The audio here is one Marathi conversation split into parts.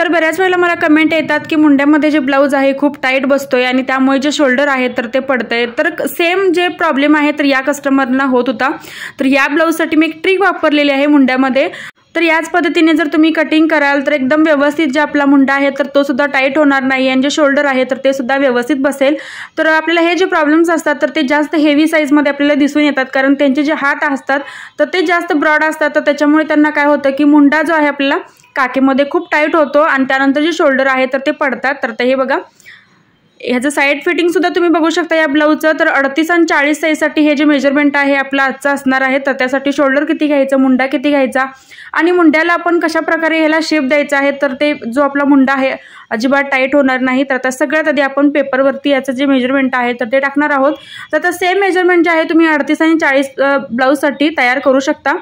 तर बऱ्याच वेळेला मला कमेंट येतात की मुंड्यामध्ये जे ब्लाऊज आहे खूप टाईट बसतोय आणि त्यामुळे जे शोल्डर आहे तर ते पडतंय। तर सेम जे प्रॉब्लेम आहे तर या कस्टमरना होत होता। तर या ब्लाऊजसाठी मी एक ट्रिक वापरलेली आहे मुंड्यामध्ये। तर याच पद्धतीने जर तुम्ही कटिंग कराल तर एकदम व्यवस्थित जे आपला मुंडा आहे तर तो सुद्धा टाईट होणार नाही आणि जे शोल्डर आहे तर ते सुद्धा व्यवस्थित बसेल। तर आपल्याला हे जे प्रॉब्लेम्स असतात तर ते जास्त हेवी साईजमध्ये आपल्याला दिसून येतात, कारण त्यांचे जे हात असतात तर ते जास्त ब्रॉड असतात। तर त्याच्यामुळे त्यांना काय होतं की मुंडा जो आहे आपल्याला काकेमध्ये खूप टाईट होतो आणि त्यानंतर जे शोल्डर आहे तर ते पडतात। तर ते हे बघा, ह्याचं साईड फिटिंग सुद्धा तुम्ही बघू शकता या ब्लाऊजचं। तर 38 आणि 40 साईजसाठी हे जे मेजरमेंट आहे आपलं आजचं असणार आहे। तर त्यासाठी शोल्डर किती घ्यायचं, मुंडा किती घ्यायचा आणि मुंड्याला आपण कशा प्रकारे ह्याला शेप द्यायचा आहे तर ते जो आपला मुंडा आहे अजिबात टाईट होणार नाही। तर आता सगळ्यात आधी आपण पेपरवरती याचं जे मेजरमेंट आहे तर ते टाकणार आहोत। तर आता सेम मेजरमेंट जे आहे तुम्ही 38 आणि 40 ब्लाऊजसाठी तयार करू शकता।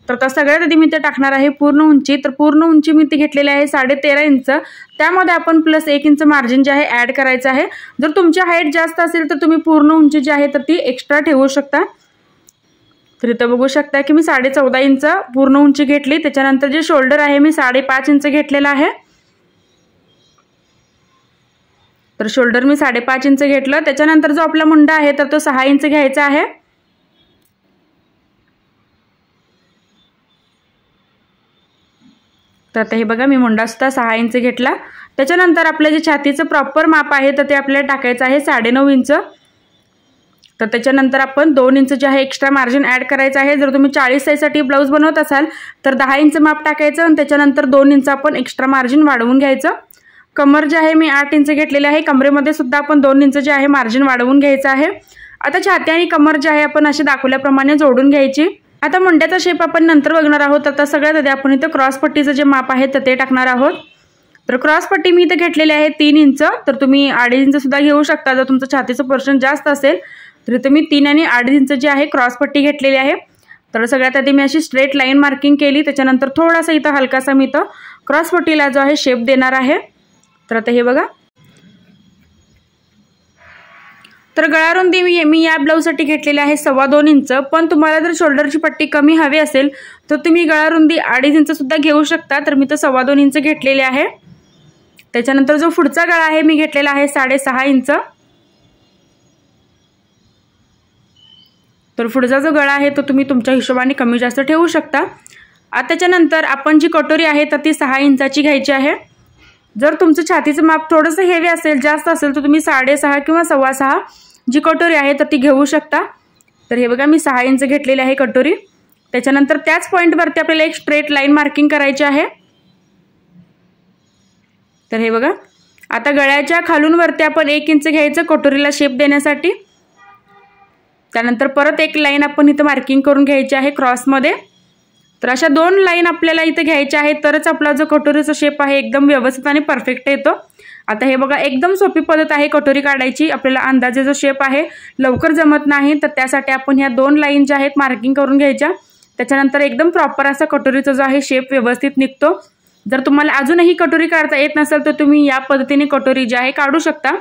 तर आता सगळ्यात आधी मी ते टाकणार आहे पूर्ण उंची। तर पूर्ण उंची मी ती घेतलेली आहे 13.5 इंच। त्यामध्ये आपण प्लस 1 इंच मार्जिन जे आहे ॲड करायचं आहे। जर तुमची हाईट जास्त असेल तर तुम्ही पूर्ण उंची जी आहे तर ती एक्स्ट्रा ठेवू शकता। तर इथं बघू शकता की मी 14.5 इंच पूर्ण उंची घेतली। त्याच्यानंतर जे शोल्डर आहे मी 5.5 इंच घेतलेला आहे। तर शोल्डर मी 5.5 इंच घेतलं। त्याच्यानंतर जो आपला मुंडा आहे तर तो 6 इंच घ्यायचा आहे। तर आता हे बघा, मी मुंडा सुद्धा 6 इंच घेतला। त्याच्यानंतर आपलं जे छातीचं प्रॉपर माप आहे तर ते आपल्याला टाकायचं आहे 9.5 इंच। तर त्याच्यानंतर आपण 2 इंच जे आहे एक्स्ट्रा मार्जिन ॲड करायचं आहे। जर तुम्ही 40 साईजसाठी ब्लाऊज बनवत असाल तर 10 इंच माप टाकायचं आणि त्याच्यानंतर 2 इंच आपण एक्स्ट्रा मार्जिन वाढवून घ्यायचं। कमर जे आहे मी 8 इंच घेतलेले आहे। कमरेमध्ये सुद्धा आपण 2 इंच जे आहे मार्जिन वाढवून घ्यायचं आहे। आता छाती आणि कमर जे आहे आपण अशी दाखवल्याप्रमाणे जोडून घ्यायची। आता मुंड्याचा शेप आपण नंतर बघणार आहोत। आता सगळ्यात आधी आपण इथं क्रॉस पट्टीचं जे माप आहे तर ते टाकणार आहोत। तर क्रॉस पट्टी मी इथं घेतलेली आहे 3 इंच। तर तुम्ही 2.5 इंच सुद्धा घेऊ शकता जर तुमचं छातीचं पोर्शन जास्त असेल। तर इथं मी 3 आणि 2.5 इंच जे आहे क्रॉस पट्टी घेतलेली आहे। तर सगळ्यात आधी मी अशी स्ट्रेट लाईन मार्किंग केली। त्याच्यानंतर थोडासा इथं हलकासा मी इथं क्रॉस पट्टीला जो आहे शेप देणार आहे। तर आता हे बघा, तर गळारुंदी मी या ब्लाऊजसाठी घेतलेली आहे 2.25 इंच। पण तुम्हाला जर शोल्डरची पट्टी कमी हवी असेल तर तुम्ही गळारुंदी 2.5 इंच सुद्धा घेऊ शकता। तर मी तर 2.25 इंच घेतलेली आहे। त्याच्यानंतर जो पुढचा गळा आहे मी घेतलेला आहे 6.5 इंच। तर पुढचा जो गळा आहे तो तुम्ही तुमच्या हिशोबाने कमी जास्त ठेवू शकता। त्याच्यानंतर आपण जी कटोरी आहे तर ती 6 इंचाची घ्यायची आहे। जर तुमचं छातीचं माप थोडंसं हेवी असेल, जास्त असेल तर तुम्ही 6.5 किंवा 6.25 जी कटोरी आहे तर ती घेऊ शकता। तर हे बघा, मी 6 इंच घेतलेली आहे कटोरी। त्याच्यानंतर त्याच पॉईंटवरती आपल्याला एक स्ट्रेट लाईन मार्किंग करायची आहे। तर हे बघा, आता गळ्याच्या खालून वरती आपण 1 इंच घ्यायचं कटोरीला शेप देण्यासाठी। त्यानंतर परत एक लाईन आपण इथं मार्किंग करून घ्यायची आहे क्रॉसमध्ये। तर अशा 2 लाईन आपल्याला इथं घ्यायच्या आहेत तरच आपला जो कटोरीचा शेप आहे एकदम व्यवस्थित आणि परफेक्ट येतो। आता हे बघा, एकदम सोपी पद्धत आहे कटोरी काढायची। आपल्याला अंदाजे जो शेप आहे लवकर जमत नाही, तर त्यासाठी आपण ह्या 2 लाईन ज्या आहेत मार्किंग करून घ्यायच्या। त्याच्यानंतर एकदम प्रॉपर असा कटोरीचा जो आहे शेप व्यवस्थित निघतो। जर तुम्हाला अजूनही कटोरी काढता येत नसेल तर तुम्ही या पद्धतीने कटोरी जी आहे काढू शकता।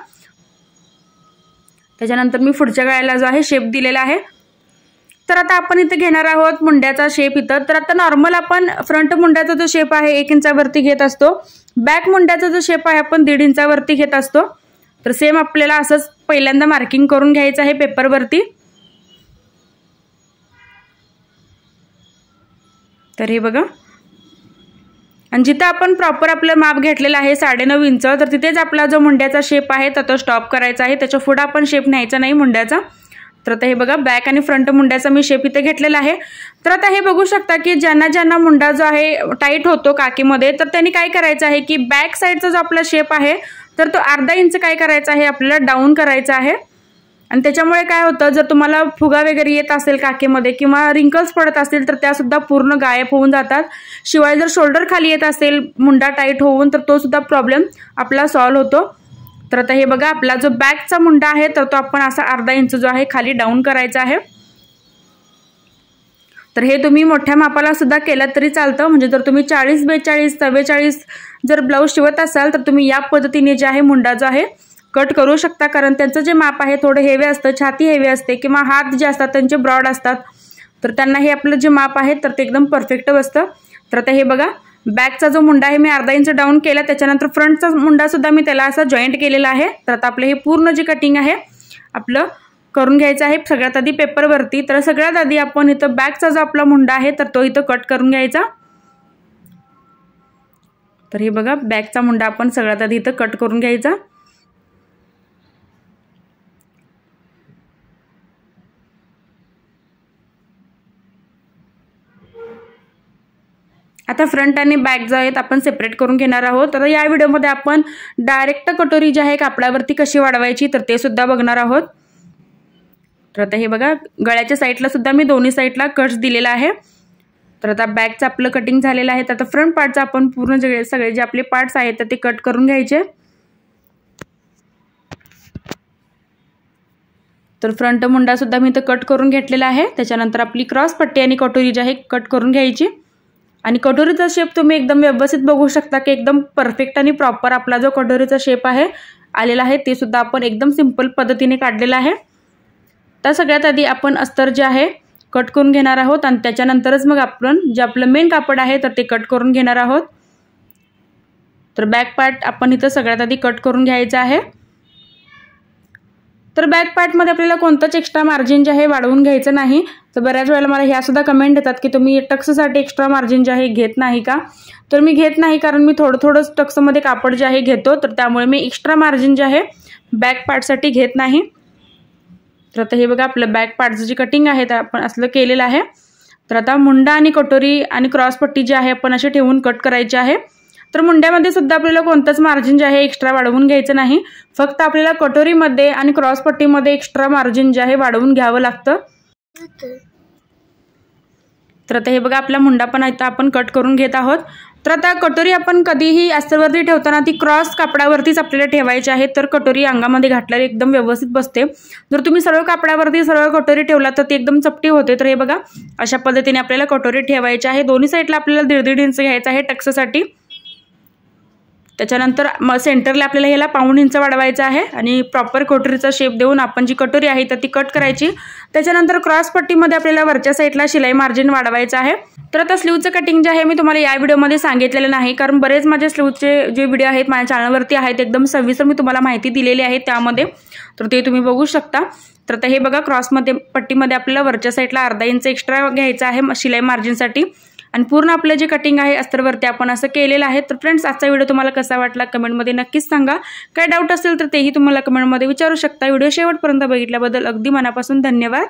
त्याच्यानंतर मी पुढच्या गळ्याला जो आहे शेप दिलेला आहे। तर आता आपण इथे घेणार आहोत मुंड्याचा शेप इथं। तर आता नॉर्मल आपण फ्रंट मुंड्याचा जो शेप आहे 1 इंचावरती घेत असतो। बॅक मुंड्याचा जो शेप आहे आपण 1.5 इंचावरती घेत असतो। तर सेम आपल्याला असंच पहिल्यांदा मार्किंग करून घ्यायचं आहे पेपरवरती। तर हे बघा, आणि जिथं आपण प्रॉपर आपलं माप घेतलेलं आहे 9.5 इंच तर तिथेच आपला जो मुंड्याचा शेप आहे तो स्टॉप करायचा आहे। त्याच्या पुढे आपण शेप न्यायचा नाही मुंड्याचा। तर आता हे बघा, बॅक आणि फ्रंट मुंड्याचा मी शेप इथे घेतलेला आहे। तर आता हे बघू शकता की ज्यांना मुंडा जो आहे टाईट होतो काकीमध्ये तर त्यांनी काय करायचं आहे की बॅक साईडचा जो आपला शेप आहे तर तो 1/2 इंच काय करायचा आहे आपल्याला डाऊन करायचा आहे। आणि त्याच्यामुळे काय होतं, जर तुम्हाला फुगा वगैरे येत असेल काकेमध्ये किंवा रिंकल्स पडत असतील तर त्या सुद्धा पूर्ण गायब होऊन जातात। शिवाय जर शोल्डर खाली येत असेल मुंडा टाईट होऊन तर तो सुद्धा प्रॉब्लेम आपला सॉल्व्ह होतो। तर आता हे बघा, आपला जो बॅकचा मुंडा आहे तर तो आपण असा 1/2 इंच जो आहे खाली डाऊन करायचा आहे। तर हे तुम्ही मोठ्या मापाला सुद्धा केलं तरी चालतं। म्हणजे जर तुम्ही 40, 42, 44 जर ब्लाऊज शिवत असाल तर तुम्ही या पद्धतीने जे आहे मुंडा जो आहे कट करू शकता। कारण त्यांचं जे माप आहे थोडं हेवी असतं, छाती हेवी असते किंवा हात जे असतात त्यांचे ब्रॉड असतात। तर त्यांना हे आपलं जे माप आहे तर ते एकदम परफेक्ट बसतं। तर आता हे बघा, बॅकचा जो मुंडा आहे मी अर्धा इंच डाऊन केला, त्याच्यानंतर फ्रंटचा मुंडासुद्धा मी त्याला असा जॉईंट केलेला आहे। तर आता आपलं हे पूर्ण जे कटिंग आहे आपलं करून घ्यायचं आहे सगळ्यात आधी पेपरवरती। तर सगळ्यात आधी आपण इथं बॅकचा जो आपला मुंडा आहे तर तो इथं कट करून घ्यायचा। तर हे बघा बॅकचा मुंडा आपण सगळ्यात आधी इथं कट करून घ्यायचा। आता फ्रंट आणि बॅक जो आहेत आपण सेपरेट करून घेणार आहोत। तर या व्हिडिओमध्ये आपण डायरेक्ट कटोरी जी आहे कापडावरती कशी वाढवायची तर ते सुद्धा बघणार आहोत। तर आता हे बघा गळ्याच्या साईडला सुद्धा मी दोन्ही साईडला कट्स दिलेला आहे। तर आता बॅकचं आपलं कटिंग झालेलं आहे। तर आता फ्रंट पार्टचा आपण पूर्ण सगळे जे आपले पार्ट्स आहेत तर ते कट करून घ्यायचे। तर फ्रंट मुंडा सुद्धा मी इथं कट करून घेतलेला आहे। त्याच्यानंतर आपली क्रॉस पट्टी आणि कटोरी जी आहे कट करून घ्यायची। आणि कटोरीचा शेप तुम्ही एकदम व्यवस्थित बघू शकता की एकदम परफेक्ट आणि प्रॉपर आपला जो कटोरीचा शेप आहे आलेला आहे ते सुद्धा आपण एकदम सिंपल पद्धतीने काढलेला आहे। तर सगळ्यात आधी आपण अस्तर जे आहे कट करून घेणार आहोत आणि त्याच्यानंतरच मग आपण जे आपलं मेन कापड आहे तर ते कट करून घेणार आहोत। तर बॅक पार्ट आपण इथं सगळ्यात आधी कट करून घ्यायचं आहे। तर बॅक पार्टमध्ये आपल्याला कोणतंच एक्स्ट्रा मार्जिन जे आहे वाढवून घ्यायचं नाही। तर बऱ्याच वेळेला मला ह्या सुद्धा कमेंट येतात की तुम्ही टक्ससाठी एक्स्ट्रा मार्जिन जे आहे घेत नाही का? तर मी घेत नाही, कारण मी थोडं टक्समध्ये कापड जे आहे घेतो, तर त्यामुळे मी एक्स्ट्रा मार्जिन जे आहे बॅक पार्टसाठी घेत नाही। तर आता हे बघा आपलं बॅक पार्टचं जे कटिंग आहे ते आपण असलं केलेलं आहे। तर आता मुंडा आणि कटोरी आणि क्रॉस पट्टी जी आहे आपण अशी ठेवून कट करायची आहे। तर मुंड्यामध्ये सुद्धा आपल्याला कोणतंच मार्जिन जे आहे एक्स्ट्रा वाढवून घ्यायचं नाही, फक्त आपल्याला कटोरीमध्ये आणि क्रॉस पट्टीमध्ये एक्स्ट्रा मार्जिन जे आहे वाढवून घ्यावं लागतं। तर आता हे बघा आपला मुंडा पण इथं आपण कट करून घेत आहोत। तर आता कटोरी आपण कधीही अस्तरवरती ठेवताना ती क्रॉस कापडावरतीच आपल्याला ठेवायची आहे, तर कटोरी अंगामध्ये घातल्यावर एकदम व्यवस्थित बसते। जर तुम्ही सरळ कापडावरती सरळ कटोरी ठेवला तर ती एकदम चपटी होते। तर हे बघा अशा पद्धतीने आपल्याला कटोरी ठेवायची आहे। दोन्ही साईडला आपल्याला 1.5 इंच घ्यायचं आहे टक्ससाठी। त्याच्यानंतर सेंटरला आपल्याला ह्याला 1.5 इंच वाढवायचं आहे आणि प्रॉपर कटोरीचा शेप देऊन आपण जी कटोरी आहे तर ती कट करायची। त्याच्यानंतर क्रॉस पट्टीमध्ये आपल्याला वरच्या साईडला शिलाई मार्जिन वाढवायचं आहे। तर आता स्लीवचं कटिंग जे आहे मी तुम्हाला या व्हिडिओमध्ये सांगितलेलं नाही, कारण बरेच माझे स्लीवचे जे व्हिडिओ आहेत माझ्या चॅनलवरती आहेत एकदम सविस्तर मी तुम्हाला माहिती दिलेली आहे त्यामध्ये, तर ते तुम्ही बघू शकता। तर आता हे बघा क्रॉसमध्ये पट्टीमध्ये आपल्याला वरच्या साईडला अर्धा इंच एक्स्ट्रा घ्यायचं आहे शिलाई मार्जिनसाठी आणि पूर्ण आपलं जे कटिंग आहे अस्तरवरती आपण असं केलेलं आहे। तर फ्रेंड्स आजचा व्हिडिओ तुम्हाला कसा वाटला कमेंटमध्ये नक्कीच सांगा। काय डाऊट असेल तर तेही तुम्हाला कमेंटमध्ये विचारू शकता। व्हिडिओ शेवटपर्यंत बघितल्याबद्दल अगदी मनापासून धन्यवाद।